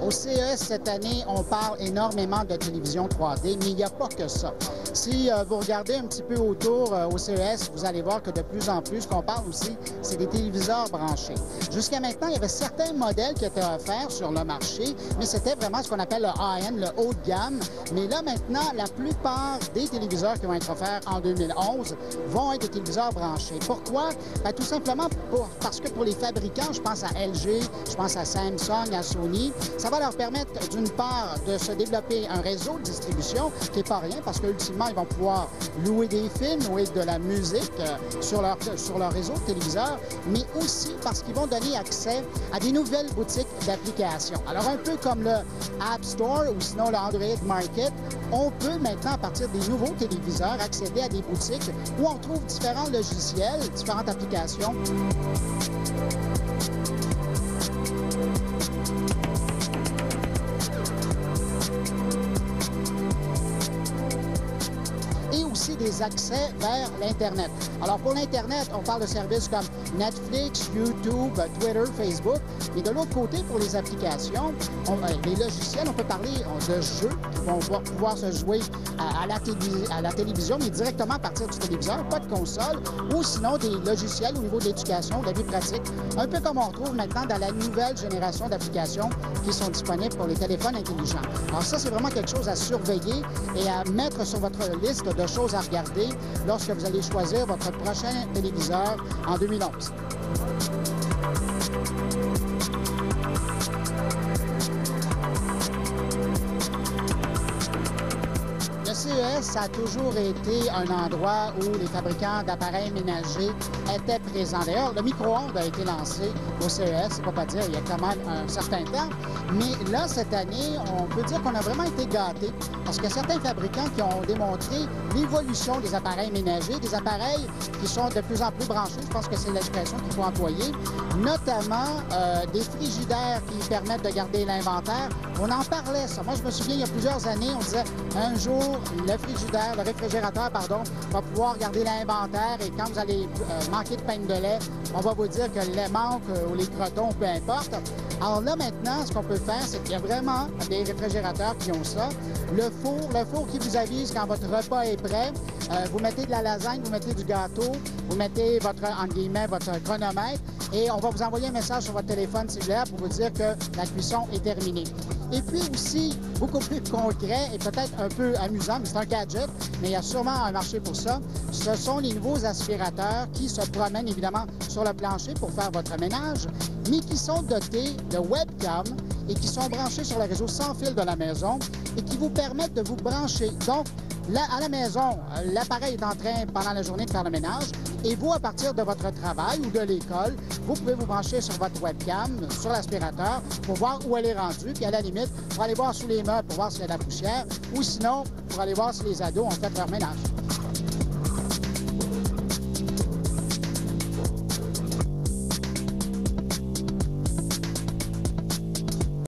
Au CES cette année, on parle énormément de télévision 3D, mais il n'y a pas que ça. Si vous regardez un petit peu autour au CES, vous allez voir que de plus en plus, ce qu'on parle aussi, c'est des téléviseurs branchés. Jusqu'à maintenant, il y avait certains modèles qui étaient offerts sur le marché, mais c'était vraiment ce qu'on appelle le high-end, le haut de gamme. Mais là, maintenant, la plupart des téléviseurs qui vont être offerts en 2011 vont être des téléviseurs branchés. Pourquoi? Bien, tout simplement parce que pour les fabricants, je pense à LG, je pense à Samsung, à Sony, ça va leur permettre d'une part de se développer un réseau de distribution qui n'est pas rien parce qu'ultimement, ils vont pouvoir louer des films, louer de la musique sur leur réseau de téléviseurs, mais aussi parce qu'ils vont donner accès à des nouvelles boutiques d'applications. Alors, un peu comme le App Store ou sinon le Android Market, on peut maintenant, à partir des nouveaux téléviseurs, accéder à des boutiques où on trouve différents logiciels, différentes applications. Et aussi des accès vers l'Internet. Alors, pour l'Internet, on parle de services comme Netflix, YouTube, Twitter, Facebook. Mais de l'autre côté, pour les applications, les logiciels, on peut parler de jeux qui vont pouvoir se jouer à la télévision, mais directement à partir du téléviseur, pas de console, ou sinon des logiciels au niveau de l'éducation, de la vie pratique, un peu comme on retrouve maintenant dans la nouvelle génération d'applications qui sont disponibles pour les téléphones intelligents. Alors ça, c'est vraiment quelque chose à surveiller et à mettre sur votre liste de choses à regarder lorsque vous allez choisir votre prochain téléviseur en 2011. Le CES, ça a toujours été un endroit où les fabricants d'appareils ménagers étaient présents. D'ailleurs, le micro-ondes a été lancé au CES, c'est pas dire, il y a quand même un certain temps. Mais là, cette année, on peut dire qu'on a vraiment été gâtés parce que certains fabricants qui ont démontré l'évolution des appareils ménagers, des appareils qui sont de plus en plus branchés, je pense que c'est l'expression qu'il faut employer, notamment des frigidaires qui permettent de garder l'inventaire. On en parlait, ça. Moi, je me souviens, il y a plusieurs années, on disait un jour, le réfrigérateur, va pouvoir garder l'inventaire et quand vous allez manquer de pain de lait, on va vous dire que le lait manque ou les crotons, peu importe. Alors là, maintenant, ce qu'on peut faire, c'est qu'il y a vraiment des réfrigérateurs qui ont ça. Le four qui vous avise quand votre repas est prêt. Vous mettez de la lasagne, vous mettez du gâteau, vous mettez votre chronomètre et on va vous envoyer un message sur votre téléphone cellulaire pour vous dire que la cuisson est terminée. Et puis aussi, beaucoup plus concret et peut-être un peu amusant, mais c'est un gadget, mais il y a sûrement un marché pour ça, ce sont les nouveaux aspirateurs qui se promènent évidemment sur le plancher pour faire votre ménage, mais qui sont dotés de webcam et qui sont branchés sur le réseau sans fil de la maison et qui vous permettent de vous brancher. Donc, là, à la maison, l'appareil est en train, pendant la journée, de faire le ménage et vous, à partir de votre travail ou de l'école, vous pouvez vous brancher sur votre webcam, sur l'aspirateur, pour voir où elle est rendue, puis à la limite, pour aller voir sous les meubles, pour voir s'il y a de la poussière, ou sinon, pour aller voir si les ados ont fait leur ménage.